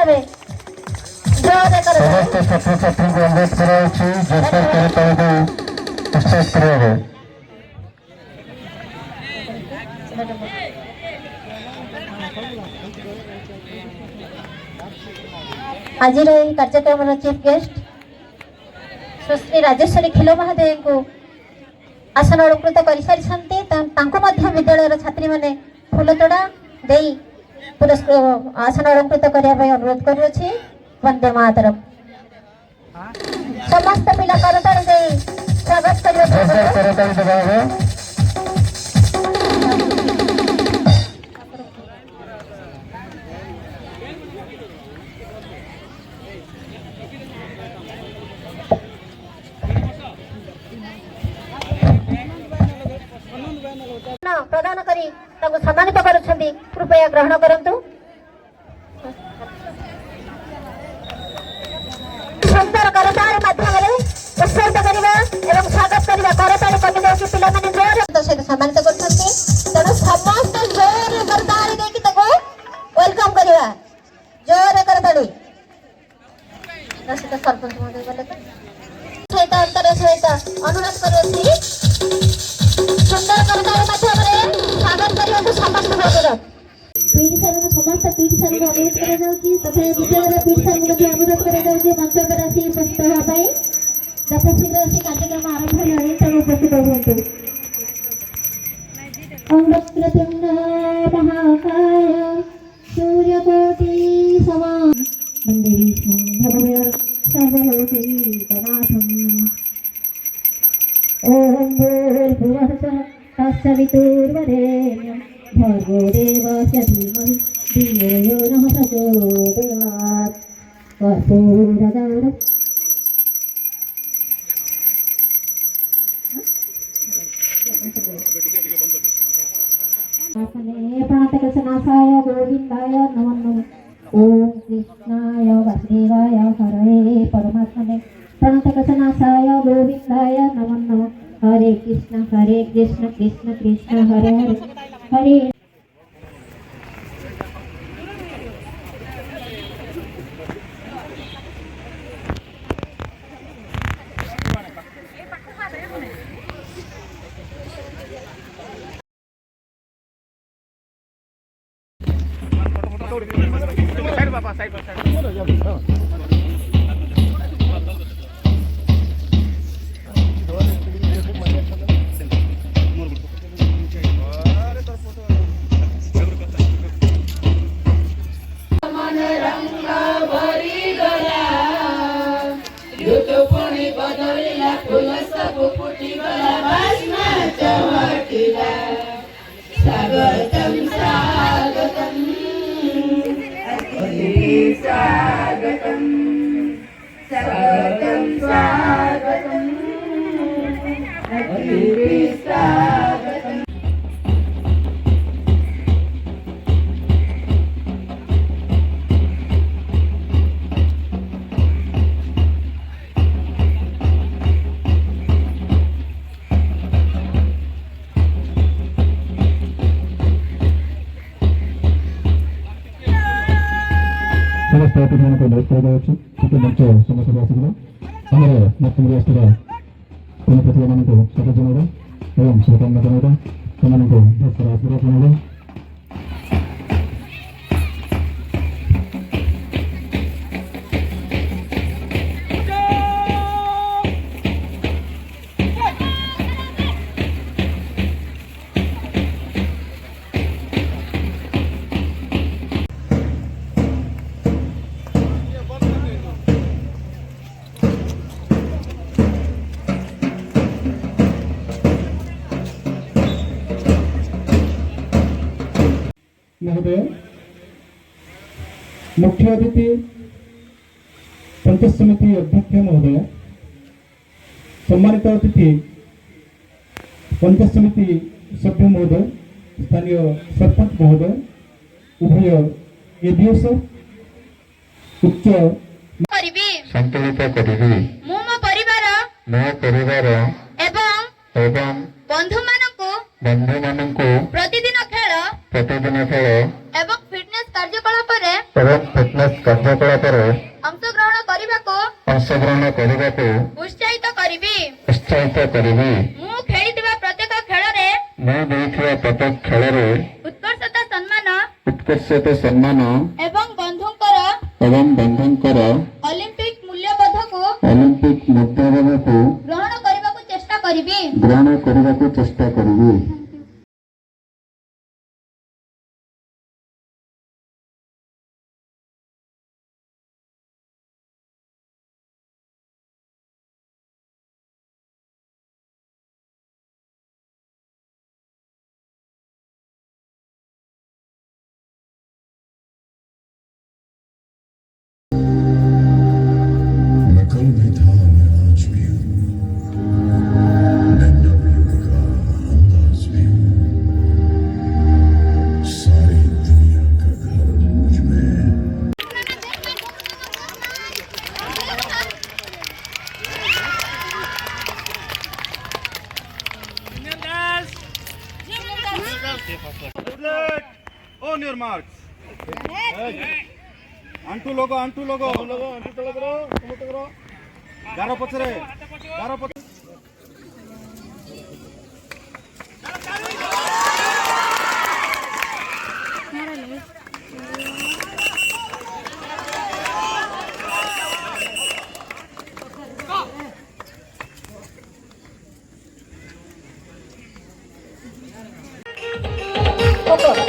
भावे जोरे कर समस्त छात्र छात्री को अनुरोध कराउछि जैसे करताउ स्टेज करेबे आज कार्यक्रम चीफ गेस्ट सुश्री राजेश्वरी खिलो महादेव को आसन अलंकृत कर सारी विद्यालय छात्री मैंने फूलतोड़ा दे पुरस्कार आसन अलंकृत करने अनुरोध करुँच वंदे मातरम समस्त पिला करताली दे स्वागत कर प्रदान करी सम्मानित करुछंती कृपया ग्रहण करंतु। सुंदर करताली माध्यमरे उत्सर्ग करिबा एवं स्वागत करिबा करताली कमी देउची पिला माने जोर सहित सम्मानित करुछंती तेणु समस्त जोर करताली देकी तको वेलकम करिबा जोर करताली रसिक सरपंच महोदय बोले सहित अंतर सहित अनुरोध करुछी सुंदर करताली माध्यमरे स्वागत करने को समस्त अनुरोध पीडी सर समस्त पीडी सर को अनुरोध करा जाउची तथा विद्यालय पीडी सर को अनुरोध करा जाउची मंच पर आसी उपस्थित होवा पाई यथाशीघ्र आसी कार्यक्रम आरंभ हेलानी सब उपस्थित होवंतु। ओम वक्रतुंड महाकाय सूर्यकोटि समान वंदे विष्णु भगवान सर्वलोकैकनाथम् ओम भूर्भुवः तत्सवितुर्वरेण्यं भर्गो देवस्य धीमहि धियो यो नः प्रचोदयात् कर्पूरगौरवं प्रणतकृष्णासाय गोविन्दाय नमो नमः। ओम कृष्णाय वासुदेवाय हरये परमात्मने प्रणतकृष्णासाय गोविन्दाय नमो नमः। हरे कृष्ण कृष्ण कृष्ण हरे हरे हरे स्वागतम स्वागतम स्वागतम स्वागतम स्वागतम स्वागतम। समस्त अतिथियों को अनुरोध करा मंच समस्त आसिक आम नतुन गेस्टर प्रतिभा मान स्वागत जनावा एवं शुभकामना जनावा से आशीर्वाद जनावा। महोदय मुख्य अतिथि पंचायत समिति अध्यक्ष महोदय सम्मानित अतिथि पंचायत समिति सभ्य महोदय स्थानीय सरपंच महोदय उभय एडीओ सर उच्च संतुलित करिबी मो परिवार एवं बंधु माननको प्रतिदिन खेल एवं फिटनेस कार्यकलाप ଏବଂ ଫିଟନେସ୍ କାର୍ଯ୍ୟକଳାପରେ ଅଂଶଗ୍ରହଣ କରିବାକୁ ଅଂଶଗ୍ରହଣ କରିବାକୁ ଉତ୍ସାହିତ କରିବି। ଉତ୍ସାହିତ କରିବି। ମୁଁ ଖେଳିଥିବା ପ୍ରତ୍ୟେକ ଖେଳରେ ମୁଁ ଦେଇଥିବା ପ୍ରତ୍ୟେକ ଖେଳରେ ଉତ୍କର୍ଷତା ସମ୍ମାନ ସମ୍ମାନ ଏବଂ ବନ୍ଧୁଙ୍କର ଅଲିମ୍ପିକ ମୂଲ୍ୟବୋଧକୁ ଅଲିମ୍ପିକ ମୂଲ୍ୟବୋଧକୁ ଗ୍ରହଣ କରିବାକୁ ଚେଷ୍ଟା କରିବି। मैं कल भी था, मैं आज भी हूँ, मैं नवयुग का अंदाज भी हूँ, सारी दुनिया का घर मुझ में। On your marks. Antu logo. Garo pachare. Opo.